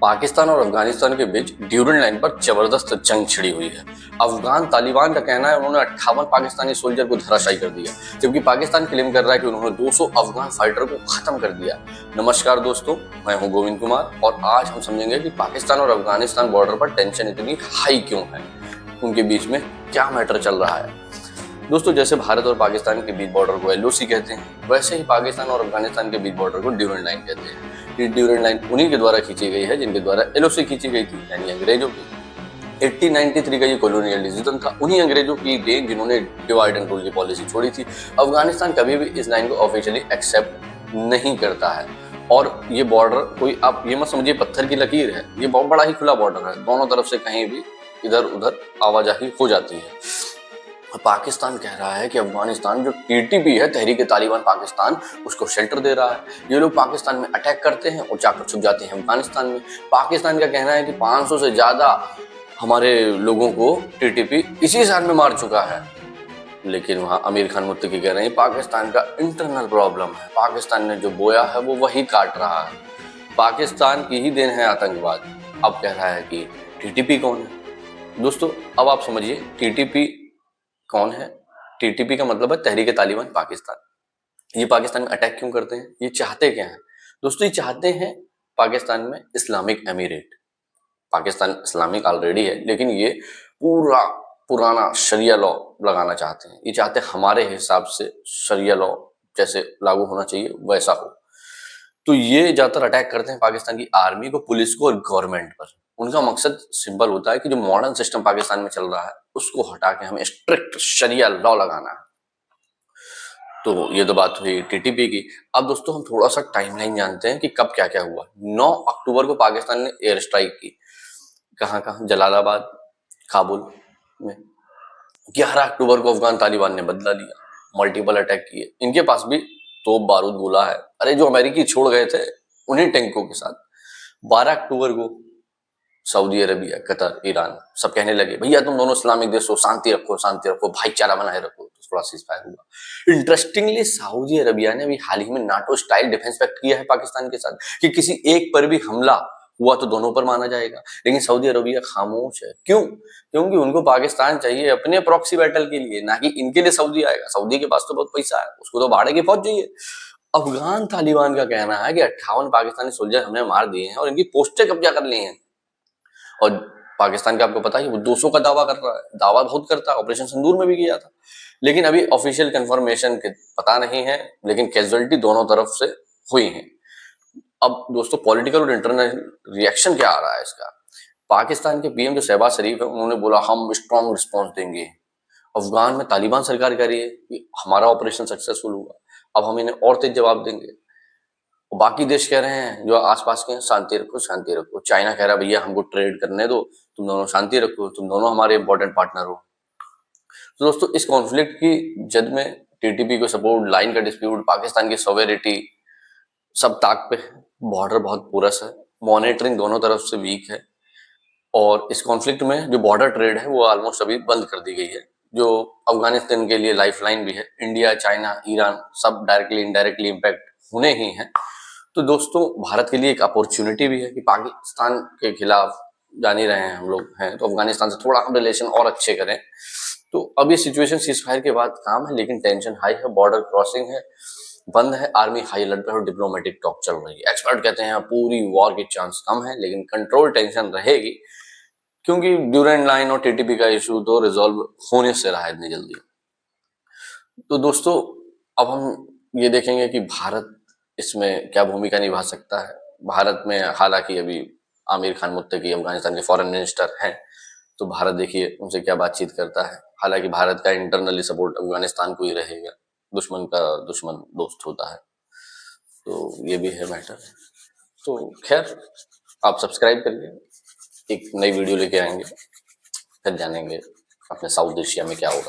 पाकिस्तान और अफगानिस्तान के बीच Durand line पर जबरदस्त जंग छिड़ी हुई है। अफगान तालिबान का कहना है उन्होंने 58 पाकिस्तानी सोल्जर को धराशायी कर दिया, जबकि पाकिस्तान क्लेम कर रहा है कि उन्होंने 200 अफगान फाइटर को खत्म कर दिया। नमस्कार दोस्तों, मैं हूं गोविंद कुमार और आज हम समझेंगे कि पाकिस्तान और अफगानिस्तान बॉर्डर पर टेंशन इतनी हाई क्यों है, उनके बीच में क्या मैटर चल रहा है। दोस्तों, जैसे भारत और पाकिस्तान के बीच बॉर्डर को LOC कहते हैं, वैसे ही पाकिस्तान और अफगानिस्तान के बीच बॉर्डर को ड्यूरन लाइन कहते हैं। ये ड्यूरन लाइन उन्हीं के द्वारा खींची गई है जिनके द्वारा LOC खींची गई थी, यानी अंग्रेजों की। 1893 का ये कॉलोनियल डिसीजन था उन्हीं अंग्रेजों की देन जिन्होंने डिवाइड एंड रूल की पॉलिसी छोड़ी थी। अफगानिस्तान कभी भी इस लाइन को ऑफिशियली एक्सेप्ट नहीं करता है और ये बॉर्डर कोई, आप ये मत समझिए पत्थर की लकीर है, ये बहुत बड़ा ही खुला बॉर्डर है, दोनों तरफ से कहीं भी इधर उधर आवाजाही हो जाती है। पाकिस्तान कह रहा है कि अफगानिस्तान जो TTP है, तहरीक तालिबान पाकिस्तान, उसको शेल्टर दे रहा है। ये लोग पाकिस्तान में अटैक करते हैं और जाकर छुप जाते हैं अफगानिस्तान में। पाकिस्तान का कहना है कि 500 से ज्यादा हमारे लोगों को TTP इसी साल में मार चुका है, लेकिन वहाँ आमिर खान मुत्तकी कह रहे हैं पाकिस्तान का इंटरनल प्रॉब्लम है, पाकिस्तान ने जो बोया है वो वही काट रहा है, पाकिस्तान की ही देन है आतंकवाद। अब कह रहा है कि TTP कौन है। दोस्तों, अब आप समझिए TTP कौन है। TTP का मतलब है तहरीक तालिबान पाकिस्तान। ये पाकिस्तान में अटैक क्यों करते हैं, ये चाहते क्या हैं? दोस्तों, ये चाहते हैं पाकिस्तान में Islamic emirate. Pakistan Islamic already है, लेकिन ये पूरा पुराना शरिया लॉ लगाना चाहते हैं। ये चाहते हैं हमारे हिसाब से शरिया लॉ जैसे लागू होना चाहिए वैसा हो। तो ये ज्यादातर अटैक करते हैं पाकिस्तान की आर्मी को, पुलिस को और गवर्नमेंट पर। उनका मकसद सिंपल होता है कि जो मॉडर्न सिस्टम पाकिस्तान में चल रहा है उसको हटा के हमें स्ट्रिक्ट शरिया लॉ लगाना है। तो ये तो बात हुई TTP की। अब दोस्तों, हम थोड़ा सा टाइमलाइन जानते हैं कि कब क्या क्या हुआ। 9 अक्टूबर को पाकिस्तान ने एयर स्ट्राइक की। कहाँ? जलालाबाद, काबुल में। 11 अक्टूबर को अफगान तालिबान ने बदला लिया, मल्टीपल अटैक किए। इनके पास भी तोप बारूद गोला है, अरे जो अमेरिकी छोड़ गए थे उन्हीं टैंकों के साथ। 12 अक्टूबर को सऊदी अरबिया, कतर, ईरान सब कहने लगे भैया तुम दोनों इस्लामिक देश हो, शांति रखो, भाईचारा बनाए रखो, तो थोड़ा सीज फायर हुआ। इंटरेस्टिंगली सऊदी अरबिया ने भी हाल ही में नाटो स्टाइल डिफेंस पैक्ट किया है पाकिस्तान के साथ कि किसी एक पर भी हमला हुआ तो दोनों पर माना जाएगा। लेकिन सऊदी अरबिया खामोश है। क्यों? क्योंकि उनको पाकिस्तान चाहिए अपने प्रॉक्सी बैटल के लिए, ना कि इनके लिए सऊदी आएगा। सऊदी के पास तो बहुत पैसा है, उसको तो भाड़े की फौज चाहिए। अफगान तालिबान का कहना है कि 58 पाकिस्तानी सोल्जर हमने मार दिए हैं और इनकी पोस्टें कब्जा कर ली हैं। और पाकिस्तान का आपको पता ही, वो 200 का दावा कर रहा है, दावा बहुत करता है, ऑपरेशन सिंदूर में भी किया था। लेकिन अभी ऑफिशियल कंफर्मेशन पता नहीं है, लेकिन कैजुअलिटी दोनों तरफ से हुई है। अब दोस्तों, पॉलिटिकल और इंटरनल रिएक्शन क्या आ रहा है इसका। पाकिस्तान के PM जो शहबाज शरीफ है, उन्होंने बोला हम स्ट्रॉन्ग रिस्पॉन्स देंगे। अफगान में तालिबान सरकार कह रही है कि हमारा ऑपरेशन सक्सेसफुल हुआ, अब हम इन्हें और तेज जवाब देंगे। बाकी देश कह रहे हैं जो आसपास के हैं शांति रखो, शांति रखो। चाइना कह रहा है भैया हमको ट्रेड करने दो, तुम दोनों शांति रखो, तुम दोनों हमारे इंपॉर्टेंट पार्टनर हो। तो दोस्तों, इस कॉन्फ्लिक्ट की जद में TTP को सपोर्ट, लाइन का डिस्प्यूट, पाकिस्तान की सॉवेरिटी सब ताक पे है। बॉर्डर बहुत पोरस है, मॉनिटरिंग दोनों तरफ से वीक है और इस कॉन्फ्लिक्ट में जो बॉर्डर ट्रेड है वो ऑलमोस्ट अभी बंद कर दी गई है, जो अफगानिस्तान के लिए लाइफलाइन भी है। इंडिया, चाइना, ईरान सब डायरेक्टली इनडायरेक्टली इम्पैक्ट होने ही हैं। तो दोस्तों, भारत के लिए एक अपॉर्चुनिटी भी है कि पाकिस्तान के खिलाफ जान ही रहे हैं हम लोग हैं, तो अफगानिस्तान से थोड़ा हम रिलेशन और अच्छे करें। तो अब ये सिचुएशन सीजफायर के बाद काम है, लेकिन टेंशन हाई है, बॉर्डर क्रॉसिंग है, बंद है, आर्मी हाई अलर्ट पे और डिप्लोमेटिक टॉक चल रही है। एक्सपर्ट कहते हैं पूरी वॉर के चांस कम है, लेकिन कंट्रोल टेंशन रहेगी क्योंकि ड्यूरेंट लाइन और TTP का इशू तो रिजॉल्व होने से रहा है इतनी जल्दी। तो दोस्तों, अब हम ये देखेंगे कि भारत इसमें क्या भूमिका निभा सकता है। भारत में हालांकि अभी आमिर खान मुत्तकी अफगानिस्तान के फॉरेन मिनिस्टर हैं, तो भारत देखिए उनसे क्या बातचीत करता है। हालांकि भारत का इंटरनली सपोर्ट अफगानिस्तान को ही रहेगा, दुश्मन का दुश्मन दोस्त होता है, तो ये भी है मैटर। तो खैर, आप सब्सक्राइब करिए, एक नई वीडियो लेके आएंगे, फिर जानेंगे अपने साउथ एशिया में क्या होगा।